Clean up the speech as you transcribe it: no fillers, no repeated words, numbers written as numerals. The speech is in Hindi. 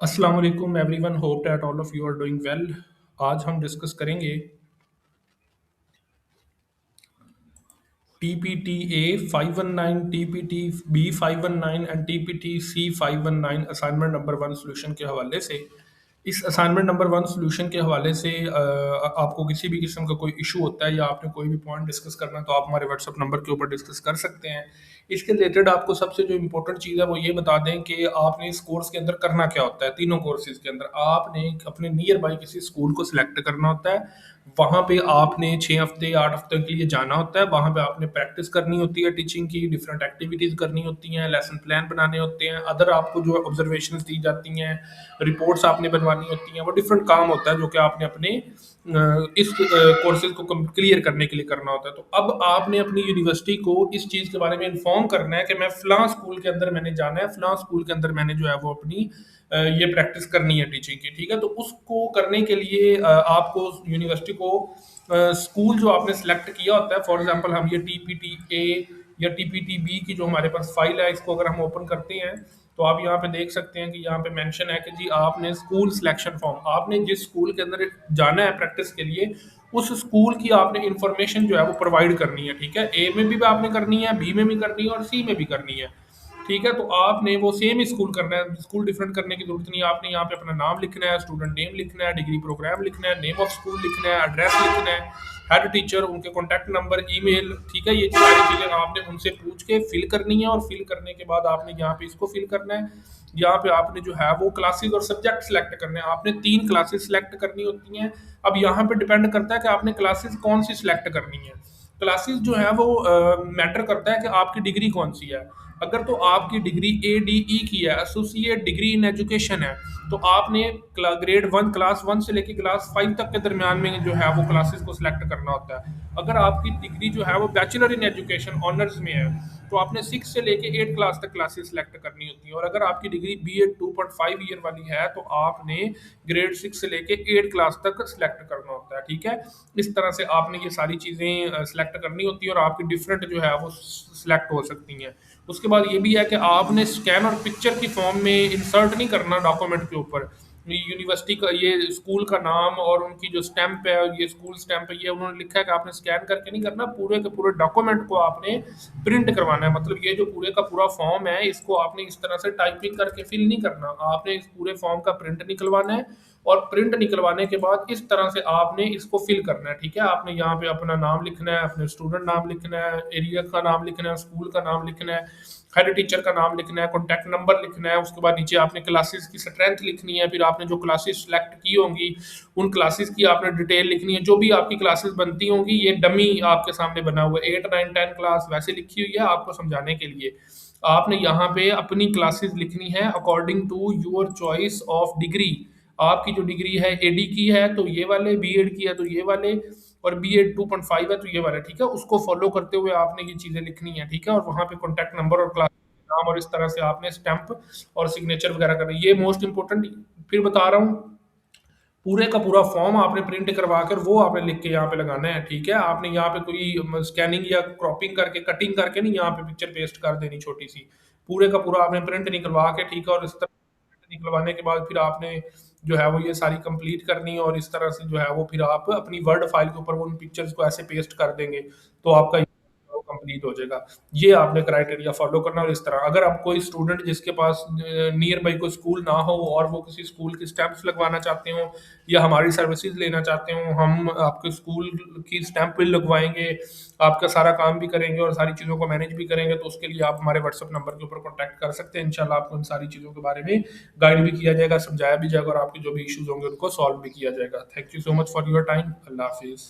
अस्सलाम वालेकुम everyone, hope that all of you are doing well. आज हम डिस्कस करेंगे TPTA 519, TPT-B 519 एंड TPT-C 519 assignment number one solution के हवाले से। इस असाइनमेंट नंबर वन सोल्यूशन के हवाले से आपको किसी भी किस्म का कोई इशू होता है या आपने कोई भी पॉइंट डिस्कस करना है तो आप हमारे व्हाट्सअप नंबर के ऊपर डिस्कस कर सकते हैं। इसके रिलेटेड आपको सबसे जो इम्पोर्टेंट चीज़ है वो ये बता दें कि आपने इस कोर्स के अंदर करना क्या होता है। तीनों कोर्सेज के अंदर आपने अपने नियर बाई किसी स्कूल को सिलेक्ट करना होता है। वहाँ पे आपने 6 हफ्ते या 8 हफ्ते के लिए जाना होता है। वहाँ पे आपने प्रैक्टिस करनी होती है टीचिंग की, डिफरेंट एक्टिविटीज़ करनी होती हैं, लेसन प्लान बनाने होते हैं, अदर आपको जो ऑब्जर्वेशंस दी जाती हैं, रिपोर्ट्स आपने बनवानी होती हैं। वो डिफरेंट काम होता है जो कि आपने अपने इस कोर्सेज को क्लियर करने के लिए करना होता है। तो अब आपने अपनी यूनिवर्सिटी को इस चीज़ के बारे में इन्फॉर्म करना है कि मैं फ़लाँ स्कूल के अंदर मैंने जाना है, फ़लाँ स्कूल के अंदर मैंने जो है वो अपनी ये प्रैक्टिस करनी है टीचिंग की, ठीक है? तो उसको करने के लिए आपको यूनिवर्सिटी को स्कूल जो आपने सेलेक्ट किया होता है, फॉर एग्जांपल हम ये TPTA या TPT-B की जो हमारे पास फाइल है, इसको अगर हम ओपन करते हैं तो आप यहाँ पे देख सकते हैं कि यहाँ पे मेंशन है कि जी आपने स्कूल सिलेक्शन फॉर्म, आपने जिस स्कूल के अंदर जाना है प्रैक्टिस के लिए, उस स्कूल की आपने इंफॉर्मेशन जो है वो प्रोवाइड करनी है, ठीक है? ए में भी आपने करनी है, बी में भी करनी है और सी में भी करनी है। ठीक है, तो आपने वो सेम ही स्कूल करना है, स्कूल डिफरेंट करने की ज़रूरत नहीं है। आपने यहाँ पे अपना नाम लिखना है, स्टूडेंट नेम लिखना है, डिग्री प्रोग्राम लिखना है, नेम ऑफ स्कूल लिखना है, एड्रेस लिखना है, हेड टीचर, उनके कॉन्टैक्ट नंबर, ईमेल, ठीक है? ये सारी चीज़ें आपने उनसे पूछ के फिल करनी है और फिल करने के बाद आपने यहाँ पे इसको फिल करना है। यहाँ पे आपने जो है वो क्लासेस और सब्जेक्ट सेलेक्ट करने हैं। आपने 3 क्लासेस सेलेक्ट करनी होती हैं। अब यहाँ पे डिपेंड करता है कि आपने क्लासेस कौन-सी सेलेक्ट करनी है। क्लासेस जो है वो मैटर करता है कि आपकी डिग्री कौन-सी है। अगर तो आपकी डिग्री ADE की है, एसोसिएट डिग्री इन एजुकेशन है, तो आपने ग्रेड 1 क्लास 1 से लेके क्लास 5 तक के दरमियान में जो है वो क्लासेस को सिलेक्ट करना होता है। अगर आपकी डिग्री जो है वो बैचलर इन एजुकेशन ऑनर्स में है, तो आपने 6 से लेके 8 क्लास तक क्लासेस सिलेक्ट करनी होती हैं। और अगर आपकी डिग्री BEd 2.5 ईयर वाली है, तो आपने ग्रेड 6 से लेके 8 क्लास तक सिलेक्ट करना होता है, ठीक है? इस तरह से आपने ये सारी चीज़ें सिलेक्ट करनी होती है और आपकी डिफरेंट जो है वो सिलेक्ट हो सकती हैं। उसके बाद ये भी है कि आपने स्कैन और पिक्चर की फॉर्म में इंसर्ट नहीं करना डॉक्यूमेंट के ऊपर। यूनिवर्सिटी का ये स्कूल का नाम और उनकी जो स्टैंप है, ये स्कूल स्टैंप है, ये उन्होंने लिखा है कि आपने स्कैन करके नहीं करना, पूरे के पूरे डॉक्यूमेंट को आपने प्रिंट करवाना है। मतलब ये जो पूरे का पूरा फॉर्म है, इसको आपने इस तरह से टाइपिंग करके फिल नहीं करना, आपने इस पूरे फॉर्म का प्रिंट निकलवाना है और प्रिंट निकलवाने के बाद इस तरह से आपने इसको फिल करना है, ठीक है? आपने यहाँ पे अपना नाम लिखना है, अपने स्टूडेंट नाम लिखना है, एरिया का नाम लिखना है, स्कूल का नाम लिखना है, हेड टीचर का नाम लिखना है, कॉन्टैक्ट नंबर लिखना है। उसके बाद नीचे आपने क्लासेस की स्ट्रेंथ लिखनी है, फिर आपने जो क्लासेस सेलेक्ट की होंगी उन क्लासेस की आपने डिटेल लिखनी है। जो भी आपकी क्लासेस बनती होंगी, ये डमी आपके सामने बना हुआ है, 8, 9, 10 क्लास वैसे लिखी हुई है आपको समझाने के लिए। आपने यहाँ पे अपनी क्लासेस लिखनी है according to your choice of degree. आपकी जो डिग्री है AD की है तो ये वाले, BEd की है तो ये वाले, और BEd 2.5 है तो ये वाला, ठीक है? उसको फॉलो करते हुए आपने ये चीज़ें लिखनी है, ठीक है? और वहाँ पे कॉन्टैक्ट नंबर और क्लास नाम और इस तरह से आपने स्टैम्प और सिग्नेचर वगैरह करना है। ये मोस्ट इम्पोर्टेंट फिर बता रहा हूँ, पूरे का पूरा फॉर्म आपने प्रिंट करवा कर वो आपने लिख के यहाँ पे लगाना है, ठीक है? आपने यहाँ पे कोई स्कैनिंग या क्रॉपिंग करके, कटिंग करके नहीं यहाँ पे पिक्चर पेस्ट कर देनी छोटी-सी। पूरे का पूरा आपने प्रिंट निकलवा के, ठीक है? और इस तरह प्रिंट निकलवाने के बाद फिर आपने जो है वो ये सारी कंप्लीट करनी है और इस तरह से जो है वो फिर आप अपनी वर्ड फाइल के ऊपर वो उन पिक्चर्स को ऐसे पेस्ट कर देंगे, तो आपका कंप्लीट हो जाएगा। ये आपने क्राइटेरिया फॉलो करना। और इस तरह अगर आप कोई स्टूडेंट जिसके पास नियर बाई कोई स्कूल ना हो और वो किसी स्कूल की स्टैंप्स लगवाना चाहते हो या हमारी सर्विसेज लेना चाहते हो, हम आपके स्कूल की स्टैंप भी लगवाएंगे, आपका सारा काम भी करेंगे और सारी चीज़ों को मैनेज भी करेंगे, तो उसके लिए आप हमारे व्हाट्सअप नंबर के ऊपर कॉन्टैक्ट कर सकते हैं। इंशाल्लाह आपको इन सारी चीज़ों के बारे में गाइड भी किया जाएगा, समझाया भी जाएगा और आपके जो भी इश्यूज होंगे उनको सॉल्व भी किया जाएगा। Thank you so much for your time. अल्लाह हाफिज़।